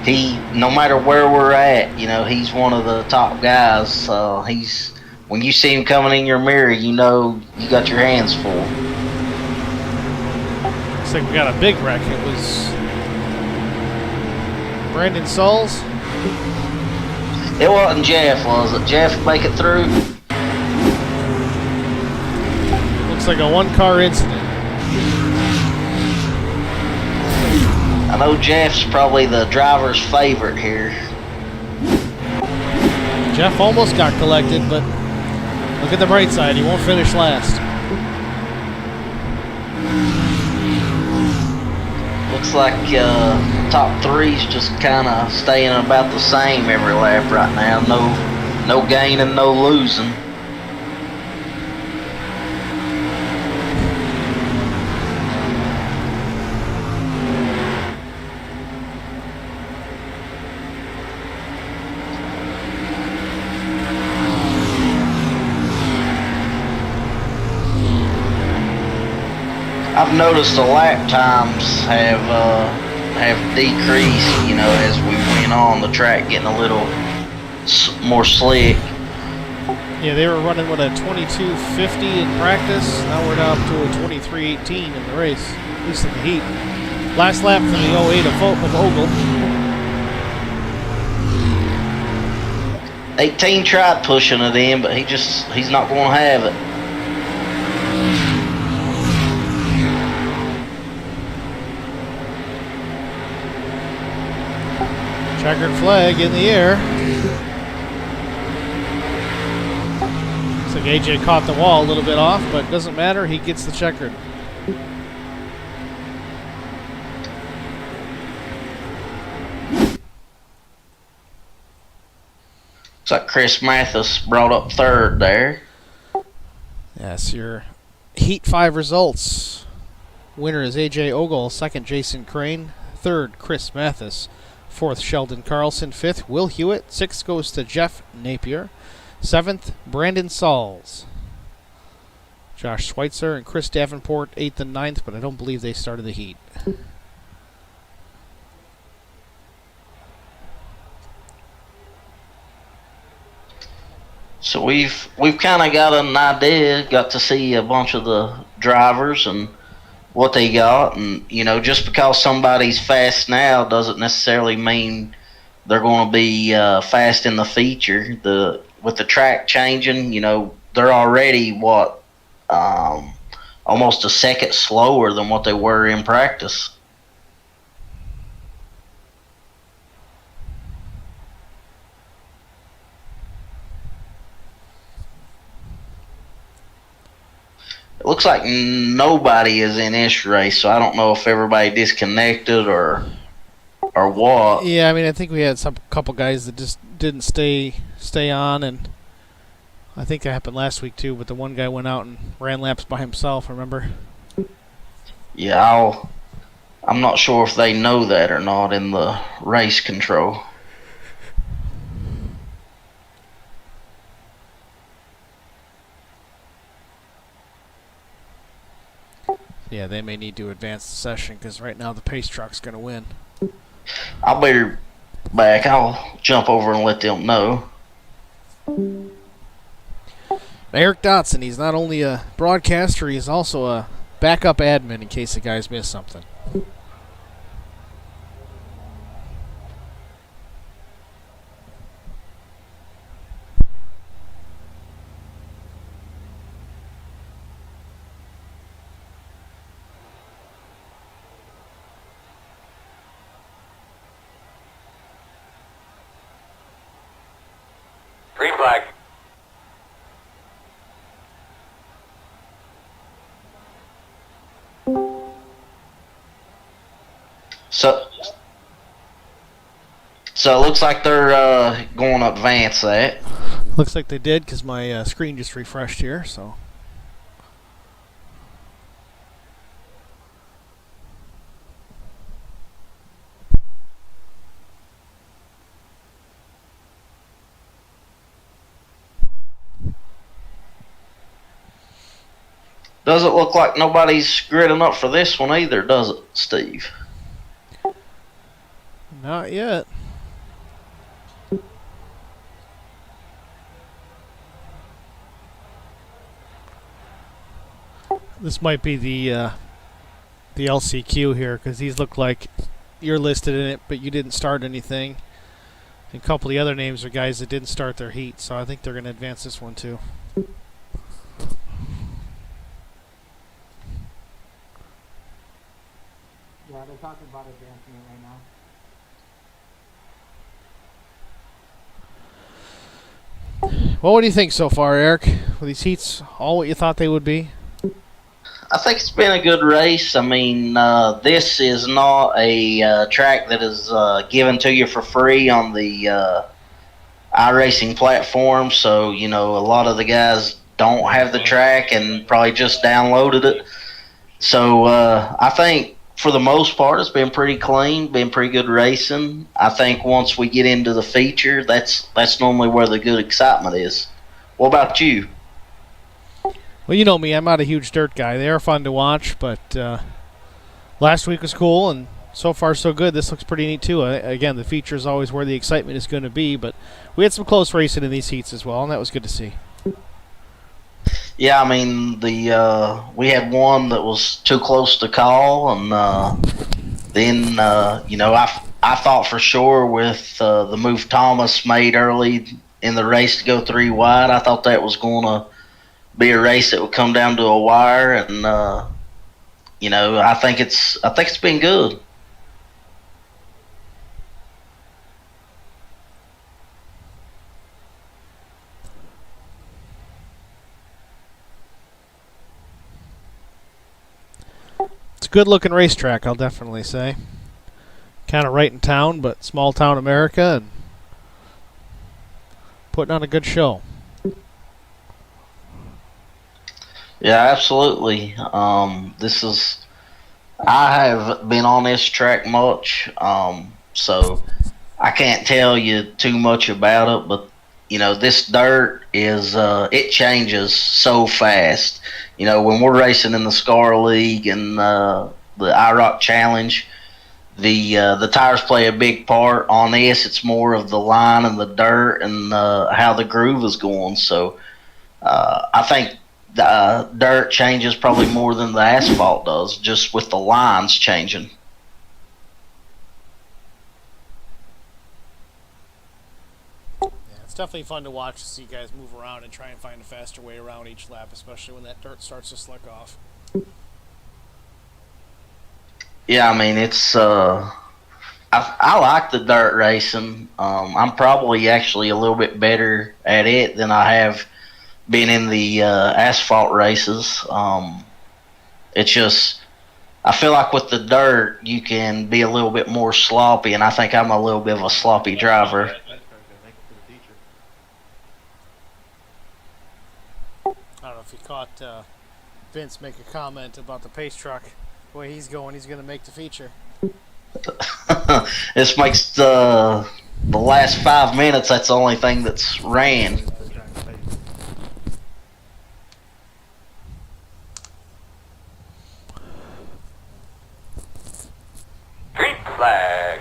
he, no matter where we're at, you know, he's one of the top guys. When you see him coming in your mirror, you know you got your hands full. Looks like we got a big wreck. It was Brandon Sauls. It wasn't Jeff, was it? Jeff make it through? Looks like a one-car incident. I know Jeff's probably the driver's favorite here. Jeff almost got collected, but look at the bright side. He won't finish last. Looks like top three's just kind of staying about the same every lap right now. No gaining, no losing. I've noticed the lap times have decreased, you know, as we went on. The track getting a little more slick. Yeah, they were running with a 22.50 in practice. Now we're down to a 23.18 in the race, at least in the heat. Last lap for the 08 of Ogle. 18 tried pushing it in, but he's not going to have it. Checkered flag in the air. Looks like AJ caught the wall a little bit off, but doesn't matter. He gets the checkered. Looks like Chris Mathis brought up third there. Yes, your Heat 5 results. Winner is AJ Ogle. Second, Jason Crane. Third, Chris Mathis. Fourth, Sheldon Carlson. Fifth, Will Hewitt. Sixth goes to Jeff Napier. Seventh, Brandon Sauls. Josh Schweitzer and Chris Davenport, 8th and 9th, but I don't believe they started the heat. So we've kind of got an idea, got to see a bunch of the drivers and what they got, and you know, just because somebody's fast now doesn't necessarily mean they're going to be fast in the feature. With the track changing, you know, they're already almost a second slower than what they were in practice. It looks like nobody is in this race, so I don't know if everybody disconnected or what. Yeah, I mean, I think we had some couple guys that just didn't stay on, and I think that happened last week too. But the one guy went out and ran laps by himself. Remember? Yeah, I'm not sure if they know that or not in the race control. Yeah, they may need to advance the session because right now the pace truck's going to win. I'll be back. I'll jump over and let them know. Eric Dotson, he's not only a broadcaster, he's also a backup admin in case the guys miss something. flag. So it looks like they're going to advance that. Looks like they did because my screen just refreshed here. So. Doesn't look like nobody's gridding up for this one either, does it, Steve? Not yet. This might be the LCQ here because these look like you're listed in it, but you didn't start anything. And a couple of the other names are guys that didn't start their heat, so I think they're going to advance this one too. Yeah, they're talking about advancing it right now. Well, what do you think so far, Eric? Were these heats all what you thought they would be? I think it's been a good race. I mean, this is not a track that is given to you for free on the iRacing platform. So, you know, a lot of the guys don't have the track and probably just downloaded it. So I think for the most part it's been pretty clean, been pretty good racing. I think once we get into the feature, that's normally where the good excitement is. What about you? Well, you know me, I'm not a huge dirt guy. They are fun to watch, but last week was cool, and so far so good. This looks pretty neat too. Again, the feature is always where the excitement is going to be, but we had some close racing in these heats as well, and that was good to see. Yeah, I mean we had one that was too close to call, and then you know I thought for sure with the move Thomas made early in the race to go 3 wide, I thought that was going to be a race that would come down to a wire, and you know I think it's been good. It's a good-looking racetrack, I'll definitely say. Kind of right in town, but small-town America, and putting on a good show. Yeah, absolutely. I have been on this track much, so I can't tell you too much about it, but you know, this dirt is it changes so fast. You know, when we're racing in the SCAR League and the IROC Challenge, the tires play a big part. On this, it's more of the line and the dirt and how the groove is going. So I think the dirt changes probably more than the asphalt does, just with the lines changing. It's definitely fun to watch to see guys move around and try and find a faster way around each lap, especially when that dirt starts to slick off. Yeah, I mean it's I like the dirt racing. I'm probably actually a little bit better at it than I have been in the asphalt races. It's just I feel like with the dirt you can be a little bit more sloppy, and I think I'm a little bit of a sloppy driver. I don't know if you caught Vince make a comment about the pace truck. The way he's going, he's going to make the feature. This makes the last 5 minutes. That's the only thing that's ran. Green flag.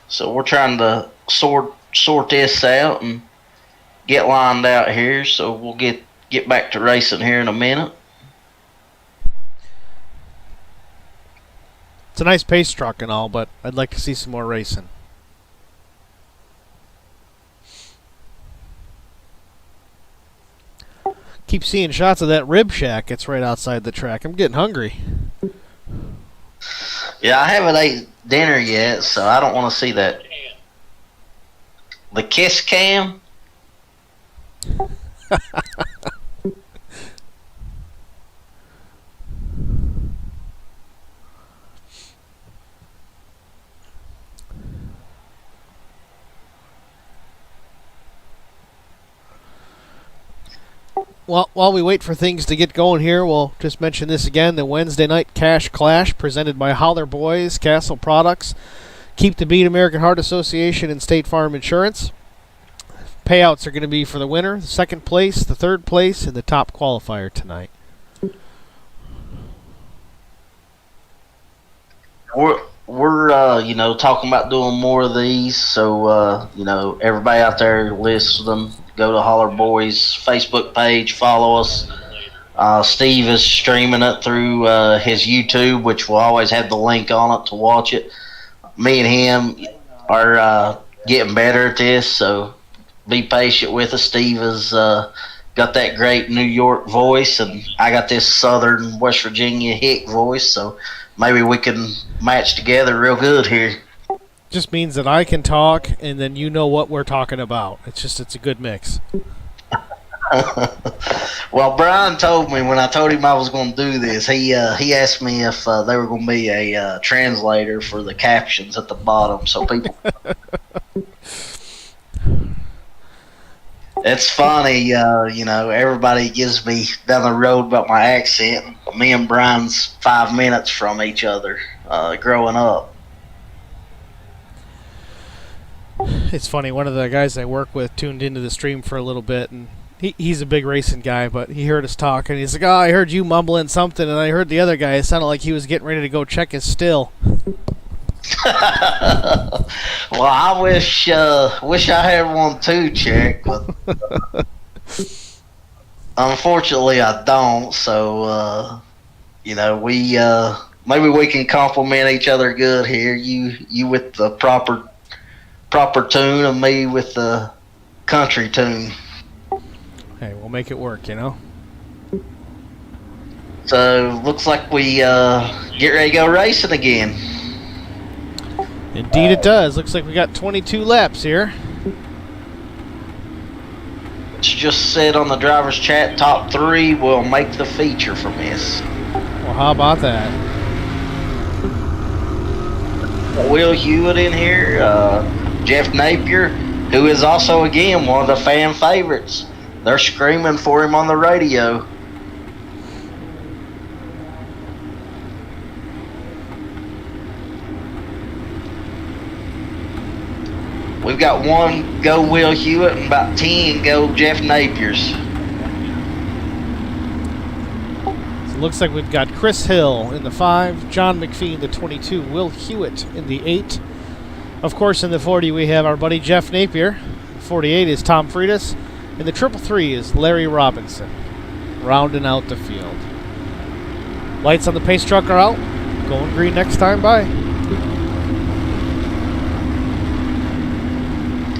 So we're trying to sort this out and get lined out here. So we'll get back to racing here in a minute. It's a nice pace truck and all, but I'd like to see some more racing. Keep seeing shots of that rib shack. It's right outside the track. I'm getting hungry. Yeah, I haven't ate dinner yet, so I don't want to see that. The kiss cam? Well, while we wait for things to get going here, we'll just mention this again. The Wednesday Night Cash Clash presented by Holler Boys, Castle Products, Keep the Beat American Heart Association, and State Farm Insurance. Payouts are going to be for the winner, the second place, the third place, and the top qualifier tonight. We're talking about doing more of these, so everybody out there listening, go to Holler Boys Facebook page, follow us. Steve is streaming it through his YouTube, which will always have the link on it to watch it. Me and him are getting better at this, so be patient with us. Steve has got that great New York voice, and I got this Southern West Virginia hick voice, so maybe we can match together real good here. Just means that I can talk, and then you know what we're talking about. It's a good mix. Well, Brian told me when I told him I was going to do this, he asked me if there were going to be a translator for the captions at the bottom, so people. It's funny, everybody gives me down the road about my accent. Me and Brian's 5 minutes from each other growing up. It's funny, one of the guys I work with tuned into the stream for a little bit, and he's a big racing guy, but he heard us talk, and he's like, I heard you mumbling something, and I heard the other guy. It sounded like he was getting ready to go check his still. Well, I wish I had one too, Chick, but unfortunately I don't, so we maybe we can compliment each other good here. You with the proper tune, and me with the country tune. Hey, we'll make it work, So looks like we get ready to go racing again. Indeed it does. Looks like we got 22 laps here. It's just said on the driver's chat, top 3 will make the feature from this. Well, how about that? Will Hewitt in here, Jeff Napier, who is also, again, one of the fan favorites. They're screaming for him on the radio. We've got 1 go Will Hewitt and about 10 go Jeff Napiers. So it looks like we've got Chris Hill in the 5, John McPhee in the 22, Will Hewitt in the 8. Of course, in the 40 we have our buddy Jeff Napier. The 48 is Tom Freitas, and the 333 is Larry Robinson, rounding out the field. Lights on the pace truck are out. Going green next time by.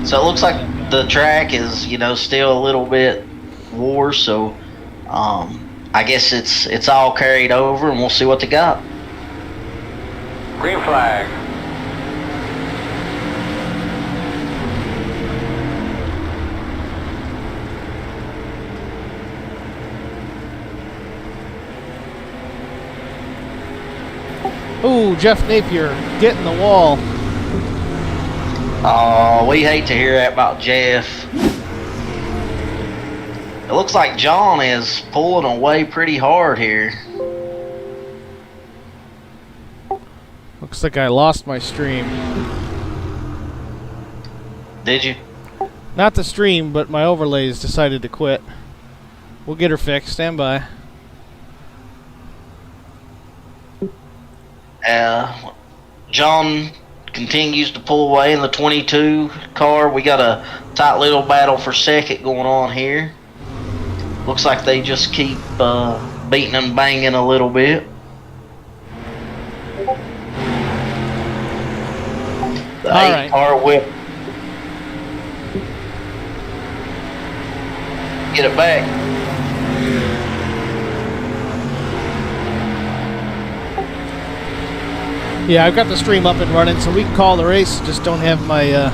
So it looks like the track is, still a little bit wore, so I guess it's all carried over, and we'll see what they got. Green flag. Ooh, Jeff Napier getting the wall. Oh, we hate to hear that about Jeff. It looks like John is pulling away pretty hard here. Looks like I lost my stream. Did you? Not the stream, but my overlays decided to quit. We'll get her fixed. Stand by. John continues to pull away in the 22 car. We got a tight little battle for second going on here. Looks like they just keep beating and banging a little bit. The 8 car whip. Get it back. Yeah, I've got the stream up and running, so we can call the race. Just don't have my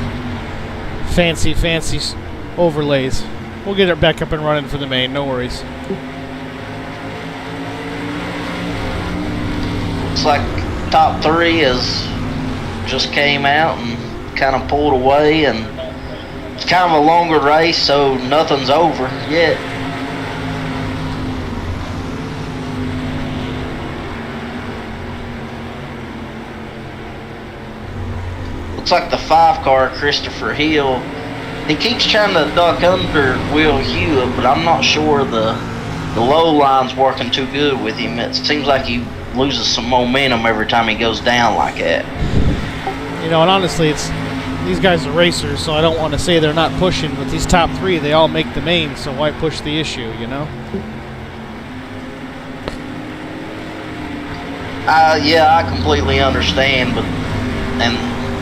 fancy overlays. We'll get it back up and running for the main. No worries. Looks like top 3 is just came out and kind of pulled away, and it's kind of a longer race, so nothing's over yet. Looks like the 5 car, Christopher Hill, he keeps trying to duck under Will Hewitt, but I'm not sure the low line's working too good with him. It seems like he loses some momentum every time he goes down like that. You know, and honestly, these guys are racers, so I don't want to say they're not pushing. With these top 3, they all make the main, so why push the issue, you know? Yeah, I completely understand, and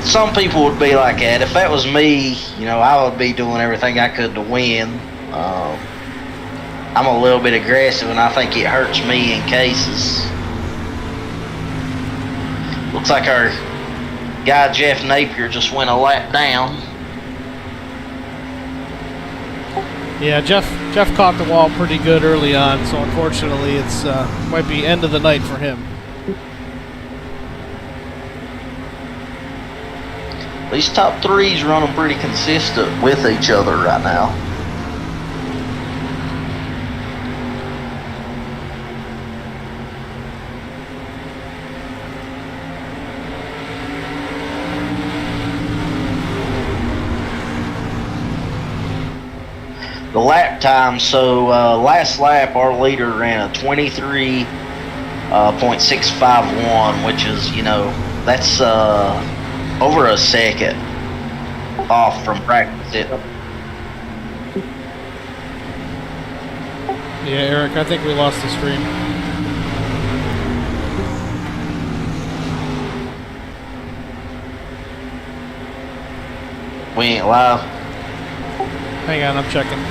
some people would be like that. If that was me, you know, I would be doing everything I could to win. I'm a little bit aggressive, and I think it hurts me in cases. Looks like our guy Jeff Napier just went a lap down. Yeah, Jeff caught the wall pretty good early on, so unfortunately it's might be end of the night for him. These top 3s running pretty consistent with each other right now. The lap time, so last lap our leader ran a 23.651, which is, you know, that's over a second off from practice. Yeah, Eric, I think we lost the stream. We ain't live. Hang on, I'm checking.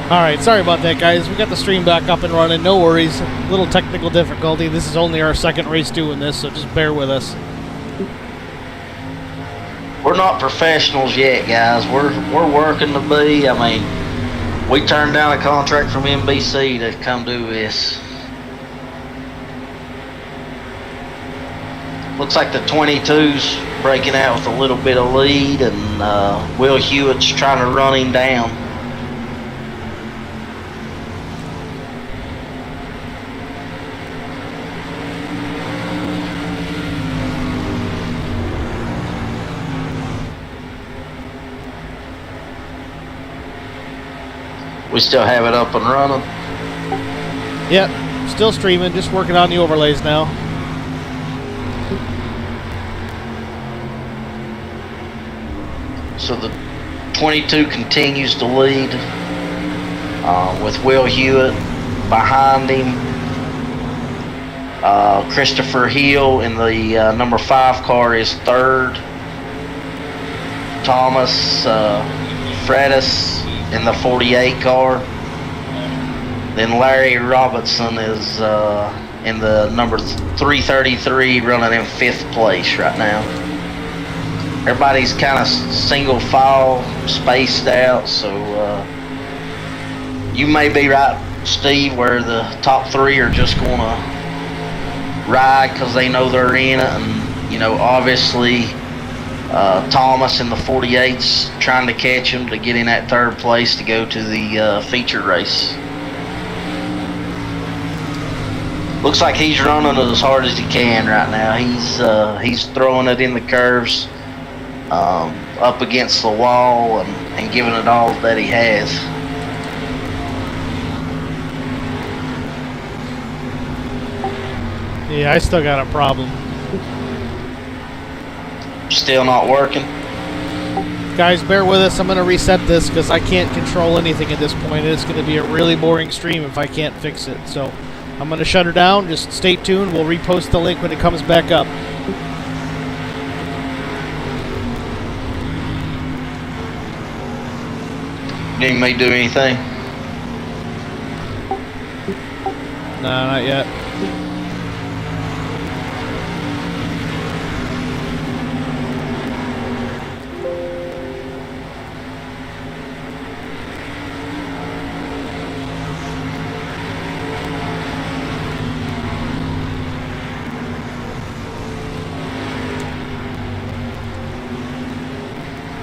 Alright, sorry about that, guys. We got the stream back up and running. No worries. Little technical difficulty. This is only our second race doing this, so just bear with us. We're not professionals yet, guys. We're working to be. I mean, we turned down a contract from NBC to come do this. Looks like the 22's breaking out with a little bit of lead, and Will Hewitt's trying to run him down. We still have it up and running. Yep, still streaming, just working on the overlays now. So the 22 continues to lead with Will Hewitt behind him. Christopher Hill in the number 5 car is 3rd. Thomas Fredis in the 48 car. Then Larry Robertson is in the number 333, running in 5th place right now. Everybody's kind of single file, spaced out, so you may be right, Steve, where the top 3 are just going to ride because they know they're in it, and you know, obviously Thomas in the 48's trying to catch him to get in that 3rd place to go to the feature race. Looks like he's running as hard as he can right now. He's throwing it in the curves, up against the wall, and giving it all that he has. Yeah, I still got a problem. Still not working. Guys, bear with us. I'm going to reset this because I can't control anything at this point. It's going to be a really boring stream if I can't fix it. So I'm going to shut her down. Just stay tuned. We'll repost the link when it comes back up. Need me to do anything? No, not yet.